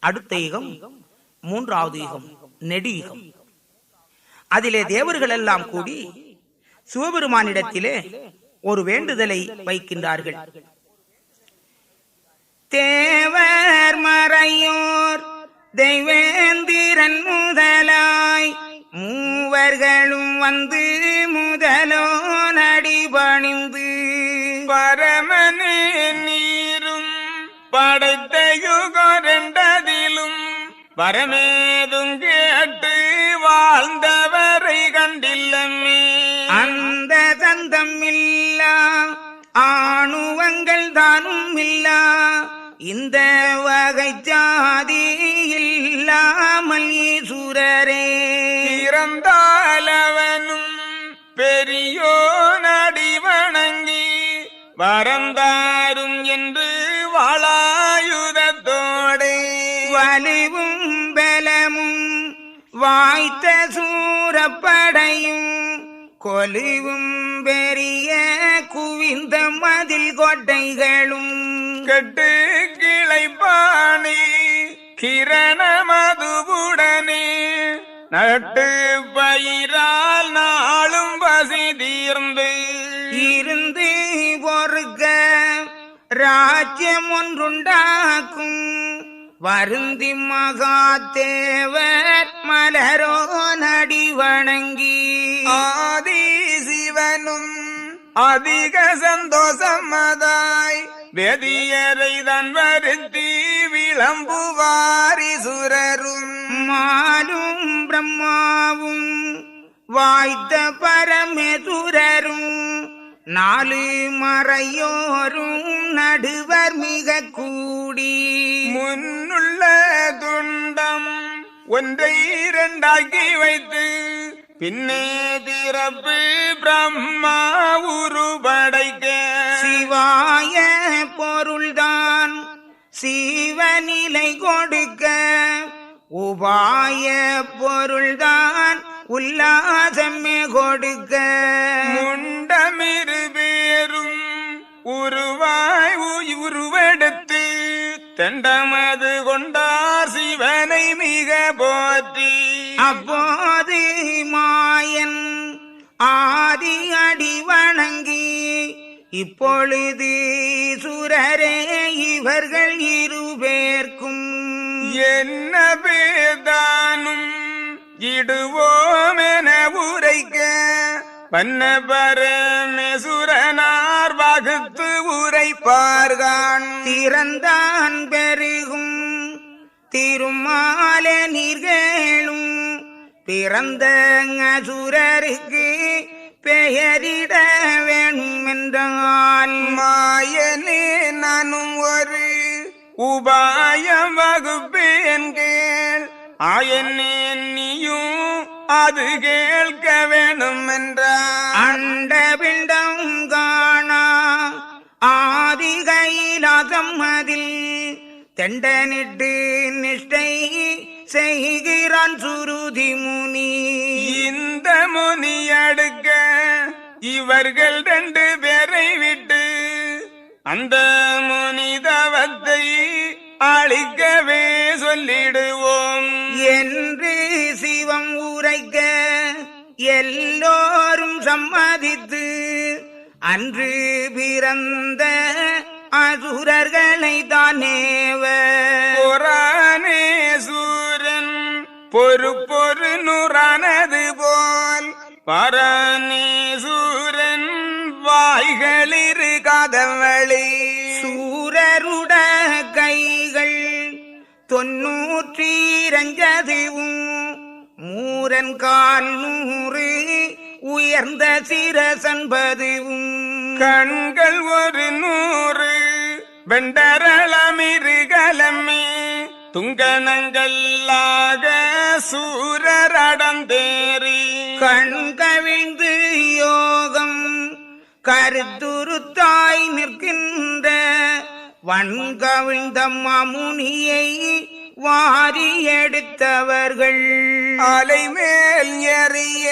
அடுத்த யுகம் மூன்றாவது யுகம் நெடு யுகம். அதிலே தேவர்கள் எல்லாம் கூடி சிவபெருமானிடத்திலே ஒரு வேண்டுதலை வைக்கின்றார்கள். தேவர் மறையோர் தெய்வேந்திரன் முதலாய் மூவர்களும் வந்து முதலோ நடிபணிந்து பரமனே நீரும் படைத்த யுகரெண்டதிலும் வரமேதும் கேட்டு வாழ்ந்தவரை கண்டில்லமே. அந்த தந்தம் இல்லா ஆணுவங்கள் தானும் இல்லா இந்த வகை ஜாதி இல்லாமல் ஈசுரரே இறந்தாலவனும் பெரியோ நடி வணங்கி வரந்தாரும் என்று வாளாயுதத்தோடே வலிவும் பலமும் வாய்த்த சூரப்படையும் கொலிவும் பெரிய குவிந்த மதில் கோட்டைகளும் கெட்டு கிளைப்பாணி கிரண மதுவுடனே நட்டு பயிரால் நாளும் பசி தீர்ந்து இருந்து பொறுக்க ராஜ்யம் ஒன்றுண்டாக்கும் வருந்தி மகாதேவர் மலரோ நடி வணங்கி ஆதி சிவனும் அதிக சந்தோஷமதாய் வேதியரை தான் வருத்தி விளம்புவாரி சுரரும் மாலும் பிரம்மாவும் வாய்த்த பரமேசுரரும் நாலு மறையோரும் நடுவர் மிக கூடி முன்னுள்ள துண்டம் ஒன்றை இரண்டாக்கி வைத்து பின்னே திறப்பு பிரம்மா உருபடைக்க சிவாய பொருள்தான் சிவநிலை கொடுக்க உபாய பொருள்தான் உல்லாசமே கொடுக்க முண்டமிரு பேரும் உருவாய் உருவெடுத்து தண்டமது கொண்டார் சிவனை மிக போற்றி அப்போது மாயன் ஆதி அடி வணங்கி இப்பொழுது சுரரே இவர்கள் இருபேர்க்கும் என்ன பேதானும் இடுவோம் என உரைக்க பன்ன பரமேசுரனார் வகுத்து உரைப்பார்கான் திறந்தான் பெருகும் திருமால நீர்களும் பிறந்த அசுரருக்கு பெயரிட வேணும் என்றால் மாயனே நானும் ஒரு உபாயம் வகுப்பேன் கேள் ஆயனே நீயும் அது கேட்க வேணும் என்றார் அண்ட பிண்டம் காணா ஆதி கைலாசம் அதில் தெண்டனிட்டு நிஷ்டை செய்கிறான் சுருதி முனி இந்த முனி அடுக்க இவர்கள் 2 பேரை விட்டு அந்த முனி தவத்தை அழிக்கவே சொல்லிடுவோம் என்று சிவம் உரைக்க எல்லோரும் சம்மதித்து அன்று பிறந்த அசுரர்களை தானேவ புராணேசூரன் பொறு நூறானது போல் பராணேசூரன் வாய்களிரு காதவளி சூரருட கைகள் 92 மூரன் கால் 100 உயர்ந்த சிரசன்பதுவும் கண்கள் 100 வெண்டரளமிருகலமே துங்கணங்கல்லாக சூரரடந்தேறி கண் கவிழ்ந்து யோகம் கருத்துருத்தாய் நிற்கின்ற வன்கவிழ்ந்த மாமுனியை வாரி எடுத்தவர்கள் அலைமேல் எறிய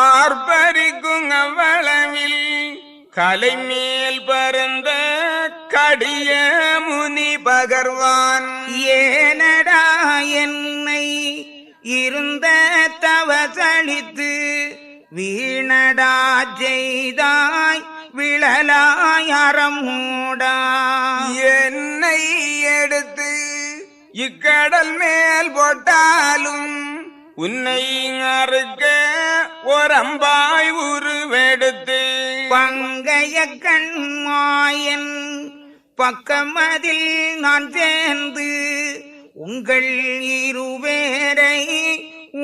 ஆர்ப்பரிக்கும் அவ்வளவில் கலைமேல் பரந்த கடிய முனி பகர்வான் ஏன வீணடா செய்தாய் விழலாய் அறமூடா. என்னை எடுத்து இக்கடல் மேல் போட்டாலும் உன்னை அறுக்க ஒரம்பாய் உருவெடுத்து பங்கைய கண்மாயன் பக்கமதில் நான் சேர்ந்து உங்கள் இருவேரை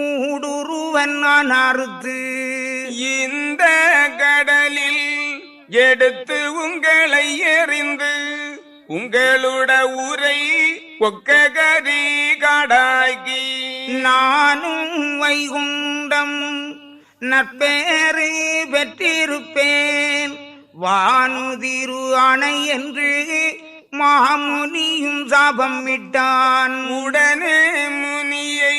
ஊடுருவன் நான் அறுத்து இந்த கடலில் எடுத்து உங்களை எறிந்து உங்களோட ஊரை ஒக்ககரி காடாக்கி நானும் வைகுண்டம் நற்பேறு பெற்றிருப்பேன். வானுதிரு அணை என்று மாமுனியும் சாபம் விட்டான். உடனே முனியை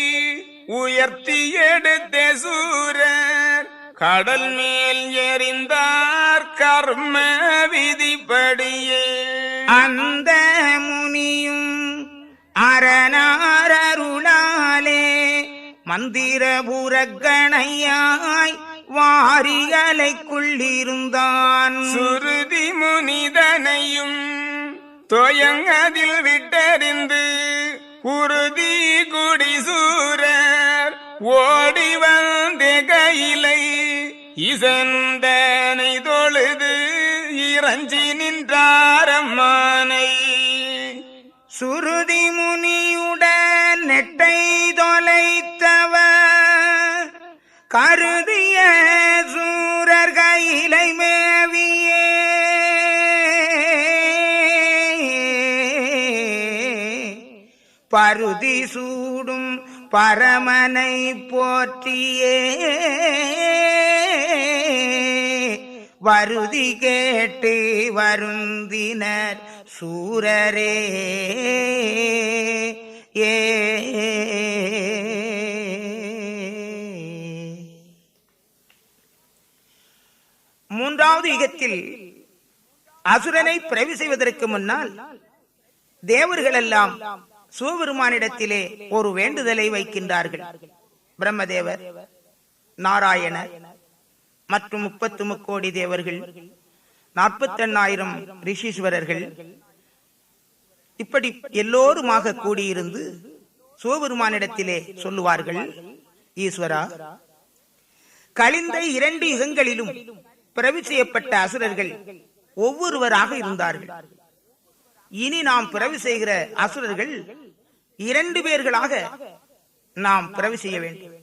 உயர்த்தி எடுத்த சூரர் கடல் மேல் எறிந்தார் கர்ம விதிப்படியே. அந்த முனியும் அரணாரருளாலே மந்திரபுரக்கணையாய் வாரிகளைக்குள்ளிருந்தான். சுருதி முனிதனையும் தொயங்கதில் விட்டறிந்து உறுதி குடி சூரர் ஓடி வந்த கையிலை இசந்தனை தொழுது இறஞ்சி நின்றாரம்மானை. சுருதி முனியுடன் நெட்டை தொலைத்தவர் கருதிய சூரர் கையிலை மேவியே பருதி சூடும் பரமனை போற்றியே வருதி கேட்டு வருந்தினர் சூரரே. ஏ மூன்றாவது யுகத்தில் அசுரனை பிறவி செய்வதற்கு முன்னால் தேவர்கள் எல்லாம் சிவபெருமானிடத்திலே ஒரு வேண்டுதலை வைக்கின்றார்கள். பிரம்மதேவர், நாராயணர் மற்றும் 33 கோடி தேவர்கள், 48,000 ரிஷீஸ்வரர்கள், இப்படி எல்லோருமாக கூடியிருந்து சிவபெருமானிடத்திலே சொல்லுவார்கள், ஈஸ்வரா, கழிந்த 2 யுகங்களிலும் பிறவி செய்யப்பட்ட அசுரர்கள் ஒவ்வொருவராக இருந்தார்கள். இனி நாம் பிறவி செய்கிற அசுரர்கள் 2 பேர்களாக நாம் பிறவி செய்ய வேண்டும்.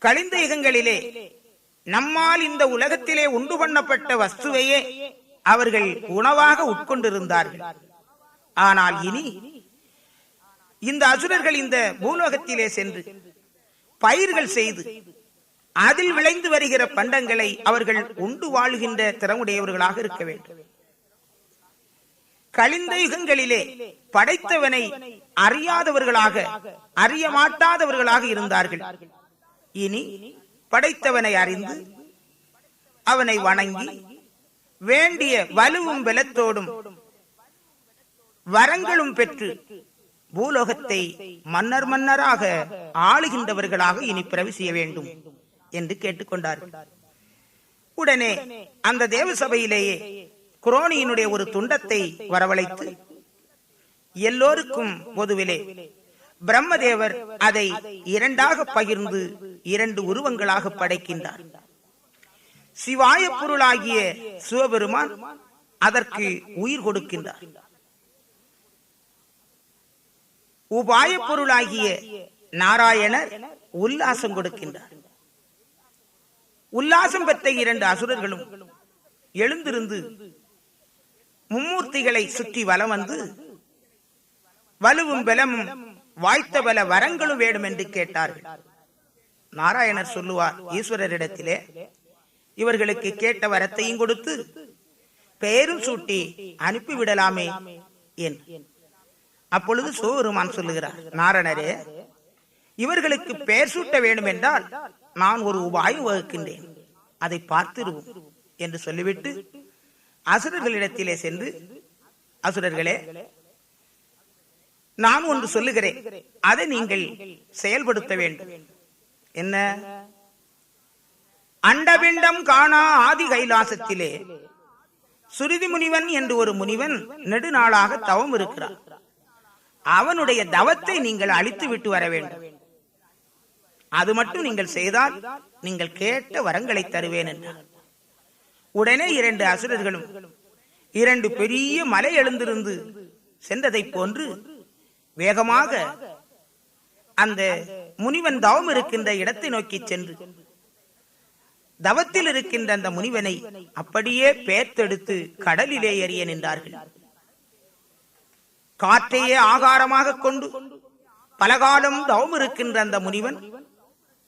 கழிந்த யுகங்களிலே நம்மால் இந்த உலகத்திலே உண்டு பண்ணப்பட்ட வஸ்துவையே அவர்கள் உணவாக உட்கொண்டிருந்தார்கள். ஆனால் இனி இந்த அசுரர்கள் இந்த பூலோகத்திலே சென்று பயிர்கள் செய்து அதில் விளைந்து வருகிற பண்டங்களை அவர்கள் உண்டு வாழ்கின்ற திறமுடையவர்களாக இருக்க வேண்டும். கழிந்த யுகங்களிலே படைத்தவனை அறியாதவர்களாக, அறிய மாட்டாதவர்களாக இருந்தார்கள். இனி படைத்தவனை அறிந்து அவனை வணங்கி வேண்டிய வலுவும் பலத்தோடும் வரங்களும் பெற்று பூலோகத்தை மன்னராக ஆளுகின்றவர்களாக இனி பிறவி செய்ய வேண்டும் என்று கேட்டுக்கொண்டார்கள். உடனே அந்த தேவ சபையிலேயே குரோனியினுடைய ஒரு துண்டத்தை வரவழைத்து எல்லோருக்கும் பொதுவிலே பிரம்மதேவர் அதை 2ஆக பகிர்ந்து 2 உருவங்களாக படைக்கின்றார். சிவாய பொருளாகிய சிவபெருமான் அதற்கு உயிர் கொடுக்கின்றார். உபாய பொருளாகிய நாராயணர் உல்லாசம் கொடுக்கின்றார். உல்லாசம் பெற்ற 2 அசுரர்களும் எழுந்திருந்து மும்மூர்த்திகளை சுற்றி வலம் வந்து வலுவும் பலமும் வாய்த்த பல வரங்களும் வேண்டும் என்று கேட்டார்கள். நாராயணர் சொல்லுவார் ஈஸ்வரரிடத்திலே, இவர்களுக்கு கேட்ட வரத்தையும் கொடுத்து பெயரும் சூட்டி அனுப்பிவிடலாமே என். அப்பொழுது சிவபெருமான் சொல்லுகிறார், நாரணரே, இவர்களுக்கு பெயர் சூட்ட வேண்டும் என்றால் நான் ஒரு உபாயம் வகுக்கின்றேன், அதை பார்த்திருவோம் என்று சொல்லிவிட்டு அசுரர்களிடத்திலே சென்று, அசுரர்களே, நான் ஒன்று சொல்லுகிறேன், அதை நீங்கள் செயல்படுத்த வேண்டும். என்ன? அண்டபிண்டம் காணா ஆதி கைலாசத்திலே சுருதி முனிவன் என்று ஒரு முனிவன் நெடுநாளாக தவம் இருக்கிறார். அவனுடைய தவத்தை நீங்கள் அழித்து விட்டு வர வேண்டும். அது மட்டும் நீங்கள் செய்தால் நீங்கள் கேட்ட வரங்களை தருவேன் என்றார். உடனே 2 அசுரர்களும் 2 பெரிய மலை எழுந்திருந்து சென்றதை போன்று வேகமாக அந்த முனிவன் தவம் இருக்கின்ற இடத்தை நோக்கி சென்று தவத்தில் இருக்கின்ற அந்த முனிவனை அப்படியே பேர்த்தெடுத்து கடலிலே எறிய நின்றார்கள். காற்றையே ஆகாரமாக கொண்டு பலகாலம் தவம் இருக்கின்ற அந்த முனிவன்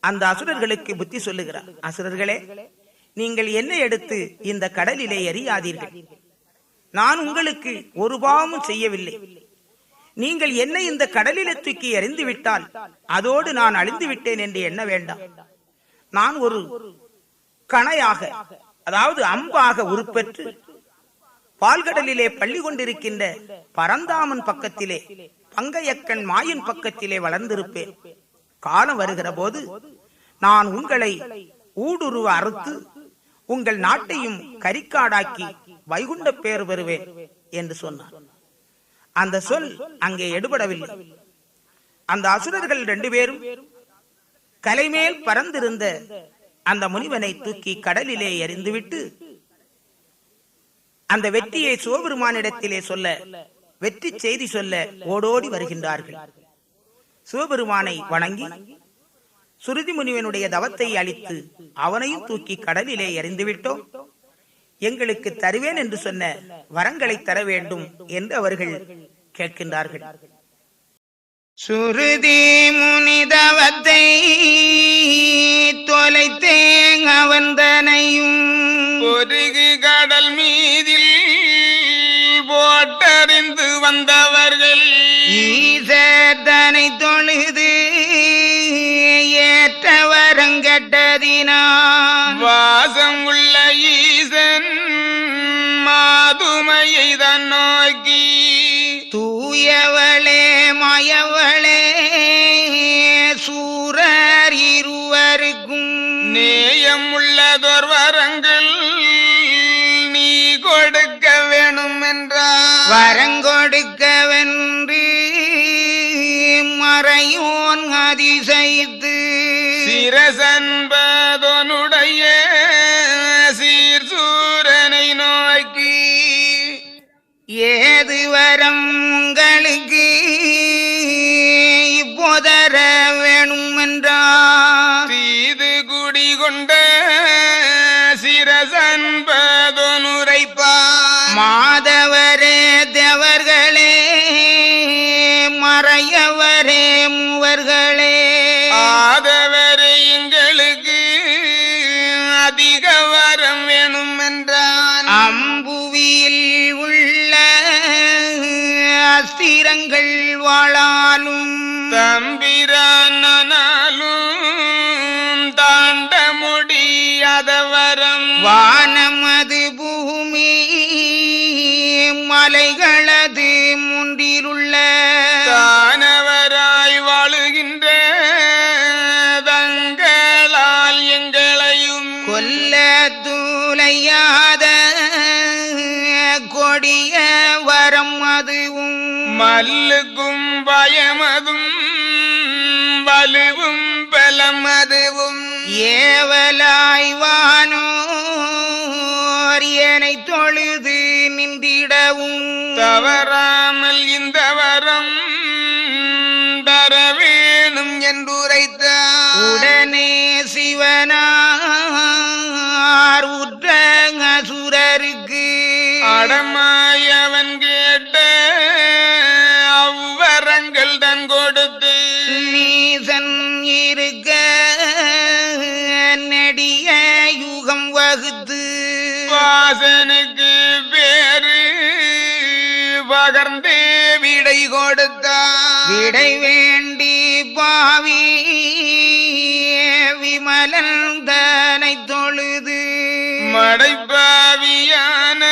அந்த அசுரர்களுக்கு புத்தி சொல்லுகிறார். அசுரர்களே, நீங்கள் என்னை எடுத்து இந்த கடலிலே எறியாதீர்கள். நான் உங்களுக்கு ஒரு பாவமும் செய்யவில்லை. நீங்கள் என்னை இந்த கடலிலே தூக்கி எறிந்து விட்டால் அதோடு நான் அழிந்து விட்டேன் என்று எண்ண வேண்டாம். நான் ஒரு கணையாக, அதாவது அம்பாக உருப்பெற்று பால்கடலிலே பள்ளி கொண்டிருக்கின்ற பரந்தாமன் பக்கத்திலே, பங்கையக்கன் மாயின் பக்கத்திலே வளர்ந்திருப்பேன். காலம் வருகிற போது நான் உங்களை ஊடுருவ அறுத்து உங்கள் நாட்டையும் கரிக்காடாக்கி வைகுண்ட பேர் பெறுவேன் என்று சொன்னார். அந்த சொல் அங்கே எடுபடவில்லை. அந்த அசுரர்கள் 2 பேரும் கலைமேல் பறந்திருந்த அந்த முனிவனை தூக்கி கடலிலே எறிந்துவிட்டு அந்த வெற்றியை சிவபெருமானிடத்திலே சொல்ல, வெற்றி செய்தி சொல்ல ஓடோடி வருகின்றார்கள். சிவபெருமானை வணங்கி சுருதி முனிவனுடைய தவத்தை அழித்து அவனையும் தூக்கி கடலிலே எறிந்துவிட்டோம். எங்களுக்கு தருவேன் என்று சொன்ன வரங்களை தர வேண்டும் என்று அவர்கள் கேட்கின்றார்கள். சுருதி முனிதவத்தை தொலைத்தேன் அவந்தனையும் பொருகு கடல் மீதில் போட்டறிந்து வந்தவர்கள் ஈசனை தொழுது ஏற்றவரங்கட்டதினான் வாசம் உள்ள ஈசன் மாதுமையை தான் நோக்கி தூயவளே மாயவளே சூரர் இருவருக்கும் நேயம் உள்ளதோர் வரங்கள் நீ கொடுக்க வேணும் என்றார். வரங்கொடுக்கவென்று மறையோன் அதிசயித்து சிரசன்பதனுடைய சீர்சூரனை நோக்கி ஏது வரம் உங்களுக்கு இப்போதர வேணும் என்றார். தீது குடிகொண்ட சிரசன்பதனுரைப்பார். மாதவரே தேவர்களே மறையவரே மூவர்களே ஆதவரே எங்களுக்கு அதிக வரம் வேணும் என்றான். அம்புவியில் உள்ள அஸ்திரங்கள் வாழாலும் தம்பிரானாலும் தாண்ட முடியாத வரம் வானமது பூமி மலைகளது முன்றிலுள்ள தானவராய் வாழுகின்ற தங்களால் எங்களையும் கொல்ல தூளையாத கொடிய வரம் அதுவும் மல்லுக்கும் பயமதும் வலுவும் பலம் அதுவும் ஏவலாய் வானோர் என்னை தொழுது நின்றிடவும் தவறாமல் இந்த வரம் தர வேணும் என்றுரைத்தார். உடனே சிவனார் உற்ற அசுரருக்கு அடமாயவன் கேட்ட அவ்வரங்கள் தன் கொடுத்து நீசன் இருக்க நெடிய யுகம் வகுத்து வாசனுக்கு பேரு பகர்ந்து விடை கொடுத்தார். விடை வேண்டி பாவி விமலன் தனை தொழுது மடைப்பாவியான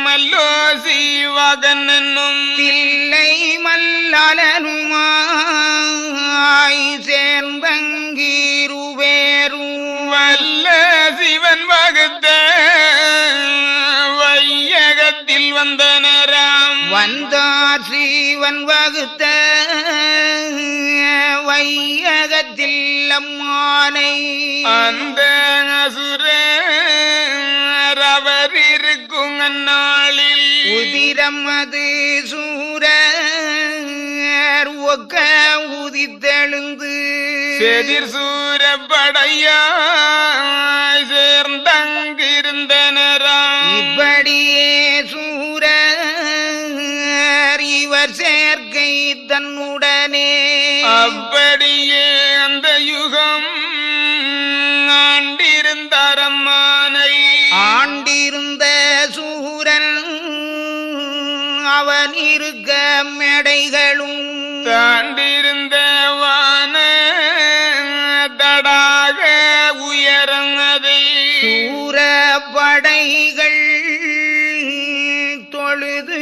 மல்லோசி வகன் என்னும் தில்லை மல்லாலனுமாய் சேர்ந்தங்கீருவேரும் வல்ல சிவன் வகுத்த வையகத்தில் வந்தனராம். வந்தார் சிவன் வகுத்த வையகத்தில் அம்மானை அந்த அசுரர் அவர் இருக்கும் அந்நாளில் உதிரம் அது சூரர் ஒக்க உதித்தெழுந்து செதிர் சூரப்படையாய் சேர்ந்தங்கிருந்தனராம். இப்படியே சூரர் இவர் சேர்க்கை தன்னுடனே அப்படியே அந்த யுகம் ஆண்டிருந்தாரம்மானை. ஆண்டிருந்த சூரன் அவன் இருக்க மேடைகளும் தாண்டிருந்த வான தடாக உயரங்கதை சூர படைகள் தொழுது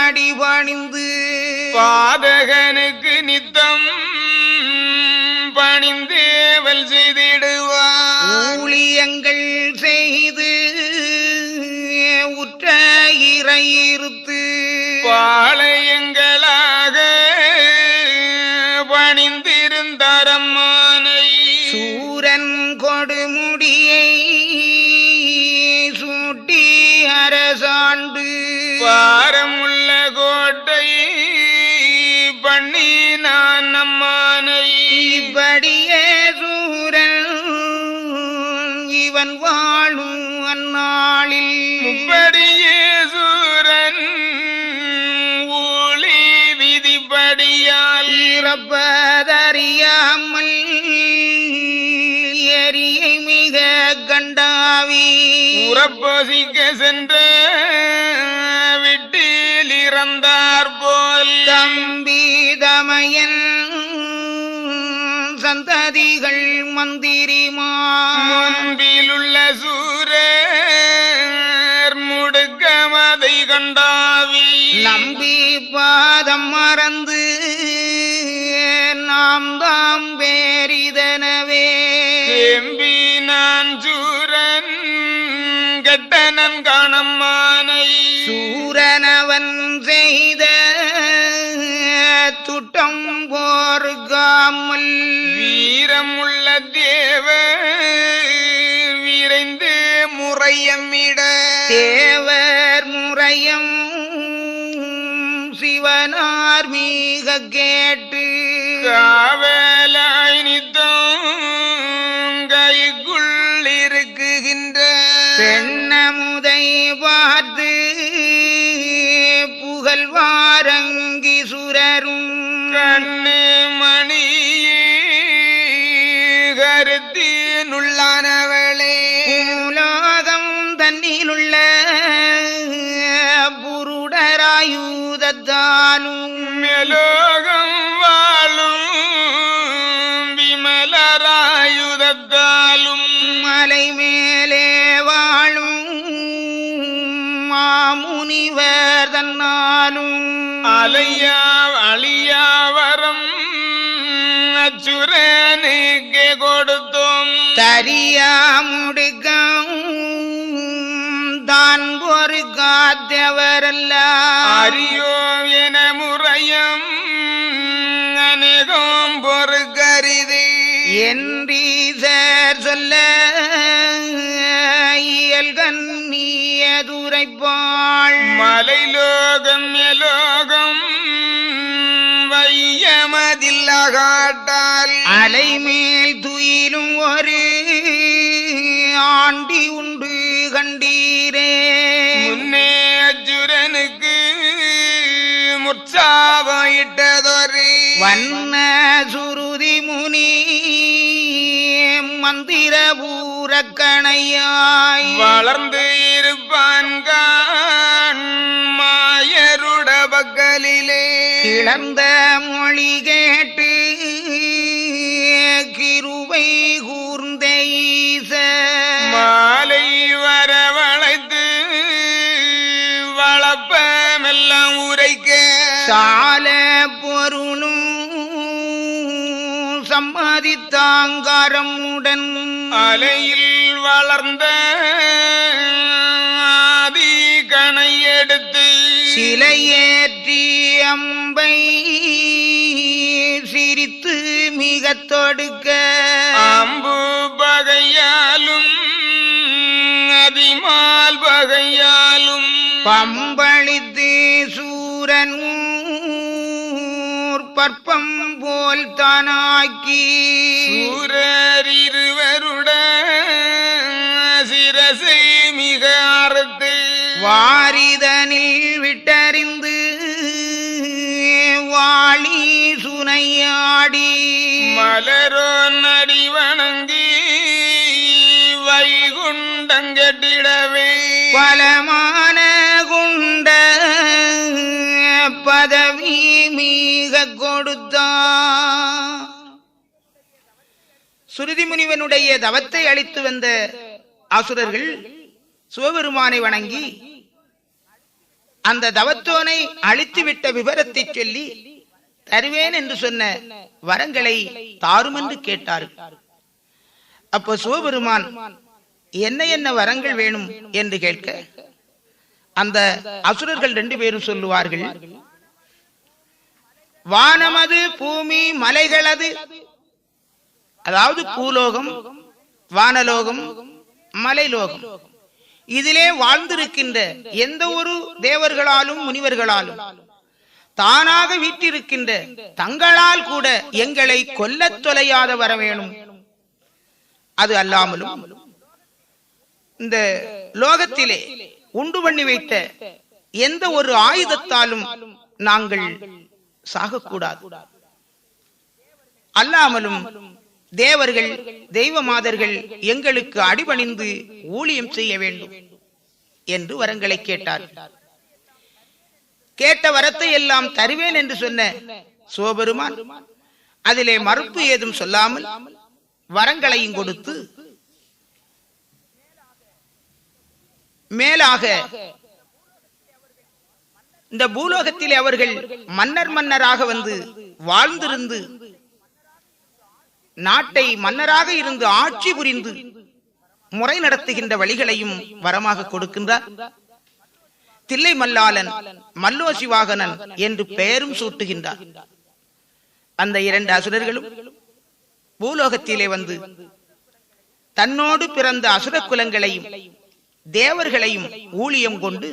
அடிபணிந்து பாதகனுக்கு நித்தம் பணிந்தேவல் செய்திடுவார். ஊழியங்கள் செய்து உற்ற இறையிருத்து பாளையங்களாக பணிந்திருந்தாரம்மானை. சூரன் கொடுமுடியை சூட்டி அரசாண்டு பாரமுள்ள கோட்டை பண்ணி நான் அம்மானை. இப்படியே சூரன் இவன் வாழும் அந்நாளில் முப்படியே சூரன் ஊழி விதிப்படியால் இறப்பதறியாமல் எரியை மிக கண்டாவி உறப்பொசிக்க சென்ற விட்டில் இறந்தார் போல் தம்பி தமையன் சந்ததிகள் மந்திரிமான் முன்பிலுள்ள சூரர் முடுக்கமதை கண்டாவி நம்பி பாதம் மறந்து நாம் தாம் பேரிதனவே எம்பி நான் சூரன் கெட்டனன் காணம்மானை. சூரனவன் செய்த துட்டம் போர்காமல் வீரமுள்ள தேவ விரைந்து முறையமிட தேவர் முறையம் சிவனார் மீக கேட்டு காவலாய் நித்தம் கைக்குள் இருக்குகின்ற பெண்ணமுதை பார்த்து புகழ்வாரங்கி சுரரும் கண்ணு மணியே கருத்தினுள்ளானவளே உலோகம் தன்னிலுள்ள புருடராயுதத்தாலும் மேலோகம் வாழும் விமலராயுதத்தாலும் மலை மேலே வாழும் மாமுனிவர் தன்னாலும் அழியாவரம் அச்சுரனுக்கு கொடுத்தோம். தரியா முடுக்கம் தான் ஒரு காத்தவரல்ல அறியோ என முறையம் அநேகம் பொறுக்கரிது என்றீசர் சொல்ல இயல் கண்ணியதுரைப்பாள் மலைலோகம் எலோகம் வையமதில்லாகாட்டால் அலைமேல் துயிலும் ஒரு ஆண்டி உண்டு கண்டீரே முன்னே அச்சுரனுக்கு முற்சாவையிட்டதொரு வண்ண சுருதி முனி மந்திர பூரக்கணையாய் வளர்ந்து இருப்பான் கான் மாயருட பக்கலிலே கிளர்ந்த மொழி கேட்டு கிருபை கூர்ந்த ஈச மாலை வரவழைத்து வளப்பமெல்லாம் உரைக்க சால பொருளும் சம்மதித்தாங்காரமுடன் அலையில் வளர்ந்த ஆதி கணை எடுத்து சிலையேற்றி அம்பை சிரித்து மிக தொடுக்க அம்பு பகையாலும் அதிமால் பகையாலும் பம்பளித்து சூரன் பற்பம் போல் தானாக்கி சூரர் இருவருட சிரசை மிக அறுத்து வாரிதனில் விட்டறிந்து வாளி சுனையாடி மலரோ நடி வணங்கி வைகுண்டங்கட்டிடவே பலமான குண்ட பதவி மிக கொடுத்தான். சுருதி முனிவனுடைய தவத்தை அளித்து வந்த அசுரர்கள் சிவபெருமானை வணங்கி அந்த தவத்தோனை அழித்துவிட்ட விவரத்தை சொல்லி தருவேன் என்று சொன்ன வரங்களை தாரும் என்று கேட்டார்கள். அப்போ சிவபெருமான் என்ன என்ன வரங்கள் வேணும் என்று கேட்க அந்த அசுரர்கள் 2 பேரும் சொல்லுவார்கள், வானமது பூமி மலைகளது, அதாவது பூலோகம், வானலோகம், மலைலோகம், இதிலே வாழ்ந்திருக்கின்ற எந்த ஒரு தேவர்களாலும் முனிவர்களாலும் தானாக வீட்டிருக்கின்ற தங்களால் கூட எங்களை கொல்லத் தொலையாத வர வேணும். அது அல்லாமலும் இந்த லோகத்திலே உண்டு பண்ணி வைத்த எந்த ஒரு ஆயுதத்தாலும் நாங்கள் சாகக்கூடாது. அல்லாமலும் தேவர்கள் தெய்வ மாதர்கள் எங்களுக்கு அடிபணிந்து ஊழியம் செய்ய வேண்டும் என்று வரங்களை கேட்டார். கேட்ட வரத்தை எல்லாம் தருவேன் என்று சொன்ன சிவபெருமான் அதிலே மறுப்பு ஏதும் சொல்லாமல் வரங்களையும் கொடுத்து மேலாக இந்த பூலோகத்திலே அவர்கள் மன்னராக வந்து வாழ்ந்திருந்து நாட்டை மன்னராக இருந்து ஆட்சி புரிந்து முறை நடத்துகின்ற வழிகளையும் வரமாக கொடுக்கின்றார். தில்லை மல்லாளன், மல்லோசிவாகனன் என்று பெயரும் சூட்டுகின்றார். அந்த 2 அசுரர்களும் பூலோகத்திலே வந்து தன்னோடு பிறந்த அசுர குலங்களையும் தேவர்களையும் ஊழியம் கொண்டு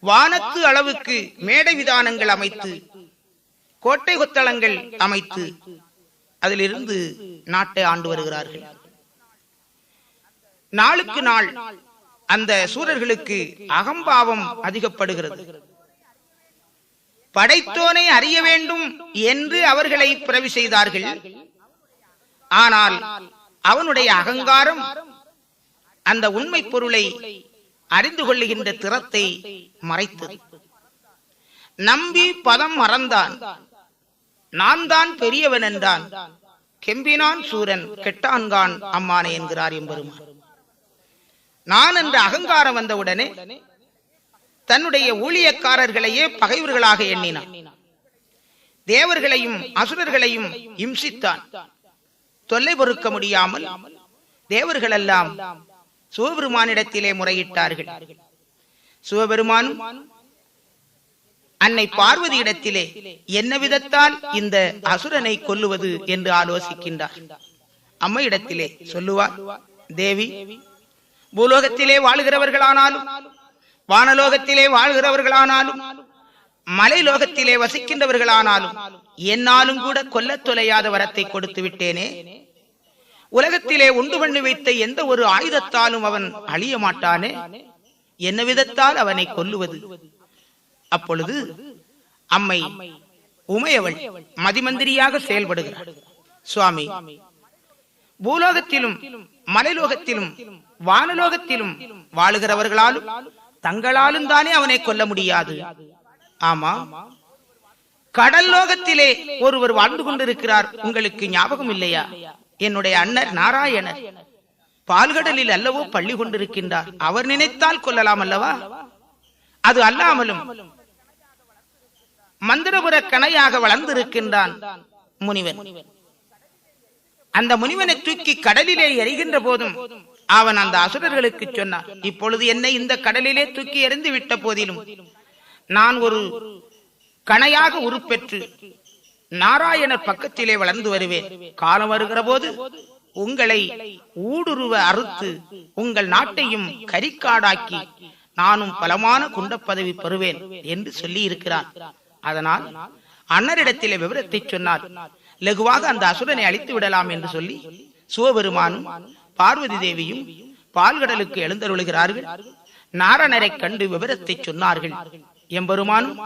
வானத்து அளவுக்கு மேடை விதானங்கள் அமைத்து கோட்டை கொத்தளங்கள் அமைத்து அதிலிருந்து நாட்டை ஆண்டு வருகிறார்கள். நாளுக்கு நாள் அந்த சூரர்களுக்கு அகம்பாவம் அதிகப்படுகிறது. படைத்தோனை அறிய வேண்டும் என்று அவர்களை பிறவி செய்தார்கள். ஆனால் அவனுடைய அகங்காரம் அந்த உண்மை பொருளை அறிந்து கொள்ளுகின்ற திறத்தை மறைத்தது. நம்பி பதம் மறந்தான், நான் தான் பெரியவன் என்றான், கெம்பினான் சூரன் கெட்டான்கான் அம்மானே என்கிறார் எம்பெருமான். நான் என்ற அகங்காரம் வந்தவுடனே தன்னுடைய ஊழியக்காரர்களையே பகைவர்களாக எண்ணினான். தேவர்களையும் அசுரர்களையும் இம்சித்தான். தொல்லை பொறுக்க முடியாமல் தேவர்கள் எல்லாம் சிவபெருமானிடத்திலே முறையிட்டார்கள். சிவபெருமானும் அன்னை பார்வதி இடத்திலே என்ன விதத்தால் இந்த அசுரனை கொல்லுவது என்று ஆலோசிக்கின்றார். அம்மையிடத்திலே சொல்லுவார், தேவி, பூலோகத்திலே வாழ்கிறவர்களானாலும் வானலோகத்திலே வாழ்கிறவர்களானாலும் மலைலோகத்திலே வசிக்கின்றவர்களானாலும் என்னாலும் கூட கொல்லத் தொலையாத வரத்தை கொடுத்து விட்டேனே. உலகத்திலே உண்டு பண்ணி வைத்த எந்த ஒரு ஆயுதத்தாலும் அவன் அழிய மாட்டானே, என்ன விதத்தால் அவனை கொல்லுவது? அப்பொழுது அம்மை உமையவள் மதிமந்திரியாக செயல்படுகிறார். சுவாமி, பூலோகத்திலும் மலைலோகத்திலும் வானலோகத்திலும் வாழுகிறவர்களாலும் தங்களாலும் தானே அவனை கொல்ல முடியாது. ஆமா, கடல் லோகத்திலே ஒருவர் வாழ்ந்து கொண்டிருக்கிறார், உங்களுக்கு ஞாபகம் இல்லையா? என்னுடைய அண்ணர் நாராயணர் பால்கடலில் அல்லவோ பள்ளி கொண்டிருக்கின்றார். அவர் நினைத்தால் கொல்லலாம் அல்லவா? அது அல்லாமலும் மந்திரபுர கணையாக வளர்ந்திருக்கின்றான் முனிவன். அந்த முனிவனை தூக்கி கடலிலே எறிகின்ற போதும் அவன் அந்த அசுரர்களுக்கு சொன்னான், இப்பொழுது என்னை இந்த கடலிலே தூக்கி எறிந்து விட்ட போதிலும் நான் ஒரு கணையாக உருப்பெற்று நாராயணர் பக்கத்திலே வளர்ந்து வருவேன். காலம் வருகிற போது உங்களை ஊடுருவ அறுத்து உங்கள் நாட்டையும் கரிக்காடாக்கி நானும் பலமான குண்ட பதவி பெறுவேன் என்று சொல்லி இருக்கிறார். அதனால் அண்ணரிடத்திலே விவரத்தை சொன்னார். லகுவாக அந்த அசுரனை அழித்து விடலாம் என்று சொல்லி சிவபெருமானும் பார்வதி தேவியும் பால்கடலுக்கு எழுந்தருளுகிறார்கள். நாரணரை கண்டு விவரத்தை சொன்னார்கள். எம்பெருமானும்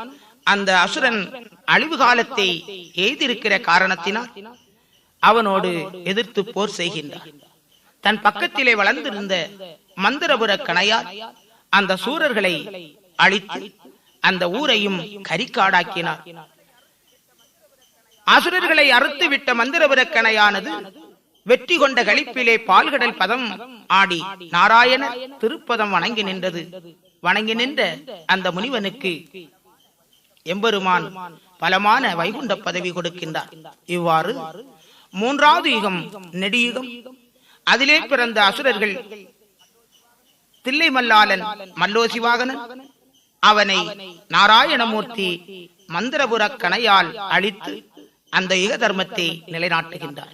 அந்த அசுரன் அழிவு காலத்தை எய்திருக்கிற காரணத்தினால் அவனோடு எதிர்த்து போர் செய்கின்றார். தன் பக்கத்திலே வளர்ந்திருந்த மந்திரபுர கணையால் அந்த சூரர்களை அழித்து அந்த ஊரையும் கரிக்காடாக்கினார். அசுரர்களை அறுத்து விட்ட மந்திரபுர கணையானது வெற்றி கொண்ட களிப்பிலே பால்கடல் பதம் ஆடி நாராயண திருப்பதம் வணங்கி நின்றது. வணங்கி நின்ற அந்த முனிவனுக்கு எம்பெருமான் பலமான வைகுண்ட பதவி கொடுக்கின்றார். இவ்வாறு மூன்றாவது யுகம் நெடியுகம். அதிலே பிறந்த அசுரர்கள் தில்லை மல்லாளன், மல்லோசிவாகனன். அவனை நாராயணமூர்த்தி மந்திரபுர கணையால் அழித்து அந்த யுக தர்மத்தை நிலைநாட்டுகின்றார்.